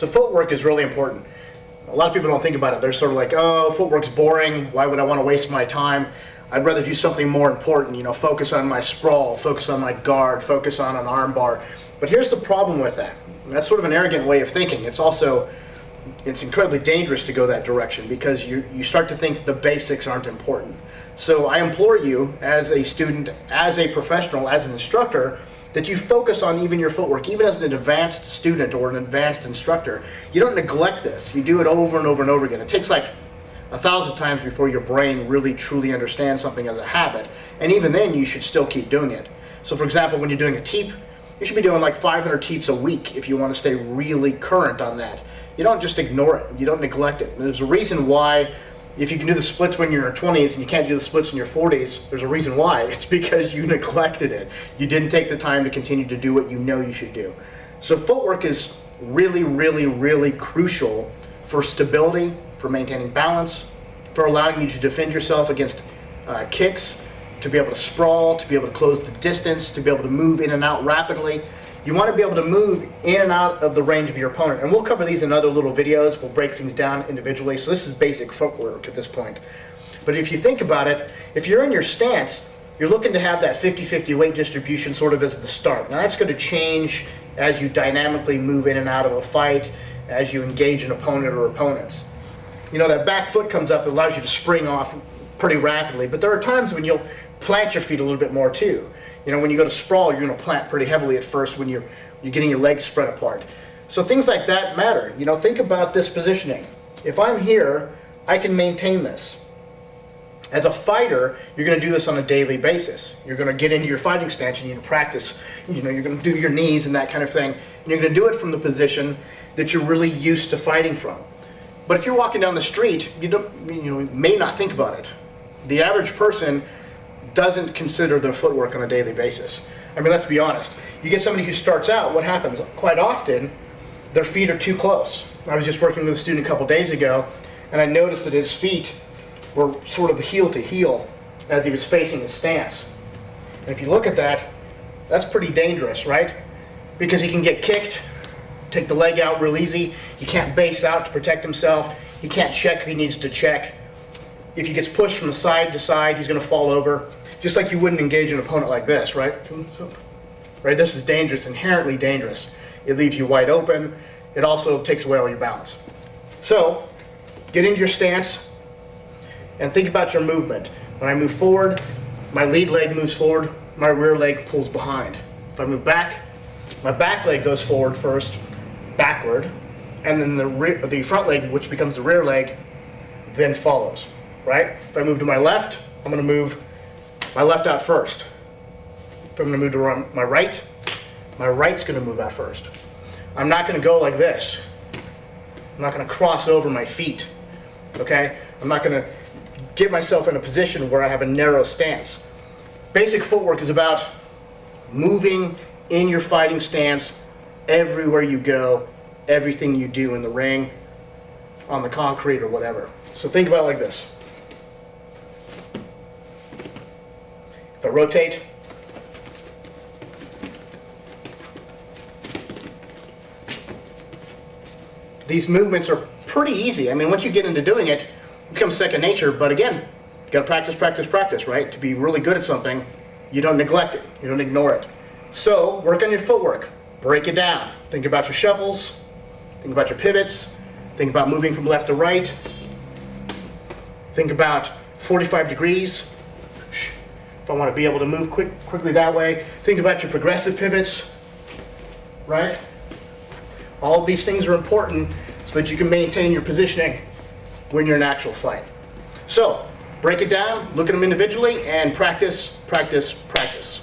So footwork is really important. A lot of people don't think about it. They're sort of like, oh, footwork's boring. Why would I want to waste my time? I'd rather do something more important, you know, focus on my sprawl, focus on my guard, focus on an arm bar. But here's the problem with that. That's sort of an arrogant way of thinking. It's incredibly dangerous to go that direction because you start to think the basics aren't important. So I implore you as a student, as a professional, as an instructor, that you focus on even your footwork, even as an advanced student or an advanced instructor. You don't neglect this. You do it over and over and over again. It takes like 1,000 times before your brain really truly understands something as a habit. And even then, you should still keep doing it. So for example, when you're doing a teep, you should be doing like 500 teeps a week if you want to stay really current on that. You don't just ignore it. You don't neglect it. There's a reason why, if you can do the splits when you're in your 20s and you can't do the splits in your 40s, there's a reason why. It's because you neglected it. You didn't take the time to continue to do what you know you should do. So footwork is really, really, really crucial for stability, for maintaining balance, for allowing you to defend yourself against kicks, to be able to sprawl, to be able to close the distance, to be able to move in and out rapidly. You want to be able to move in and out of the range of your opponent. And we'll cover these in other little videos. We'll break things down individually. So this is basic footwork at this point. But if you think about it, if you're in your stance, you're looking to have that 50-50 weight distribution sort of as the start. Now that's going to change as you dynamically move in and out of a fight, as you engage an opponent or opponents. You know, that back foot comes up, it allows you to spring off pretty rapidly. But there are times when you'll plant your feet a little bit more too. You know, when you go to sprawl, you're going to plant pretty heavily at first when you're getting your legs spread apart. So things like that matter. You know, think about this positioning. If I'm here, I can maintain this. As a fighter, you're going to do this on a daily basis. You're going to get into your fighting stance and you're going to practice. You know, you're going to do your knees and that kind of thing. And you're going to do it from the position that you're really used to fighting from. But if you're walking down the street, you may not think about it. The average person doesn't consider their footwork on a daily basis. I mean, let's be honest. You get somebody who starts out, what happens? Quite often, their feet are too close. I was just working with a student a couple days ago, and I noticed that his feet were sort of heel to heel as he was facing his stance. And if you look at that, that's pretty dangerous, right? Because he can get kicked, take the leg out real easy. He can't base out to protect himself. He can't check if he needs to check. If he gets pushed from side to side, he's going to fall over. Just like you wouldn't engage an opponent like this, right? Right? This is dangerous, inherently dangerous. It leaves you wide open. It also takes away all your balance. So, get into your stance and think about your movement. When I move forward, my lead leg moves forward, my rear leg pulls behind. If I move back, my back leg goes forward first, backward, and then the front leg, which becomes the rear leg, then follows, right? If I move to my left, I'm going to move my left out first. If I'm going to move to my right's going to move out first. I'm not going to go like this. I'm not going to cross over my feet, okay? I'm not going to get myself in a position where I have a narrow stance. Basic footwork is about moving in your fighting stance everywhere you go, everything you do in the ring, on the concrete or whatever. So think about it like this. If I rotate, these movements are pretty easy. I mean, once you get into doing it, it becomes second nature. But again, you got to practice, practice, practice, right? To be really good at something, you don't neglect it. You don't ignore it. So work on your footwork. Break it down. Think about your shuffles. Think about your pivots. Think about moving from left to right. Think about 45 degrees. If I want to be able to move quickly that way. Think about your progressive pivots, right? All of these things are important so that you can maintain your positioning when you're in actual fight. So, break it down, look at them individually, and practice, practice, practice.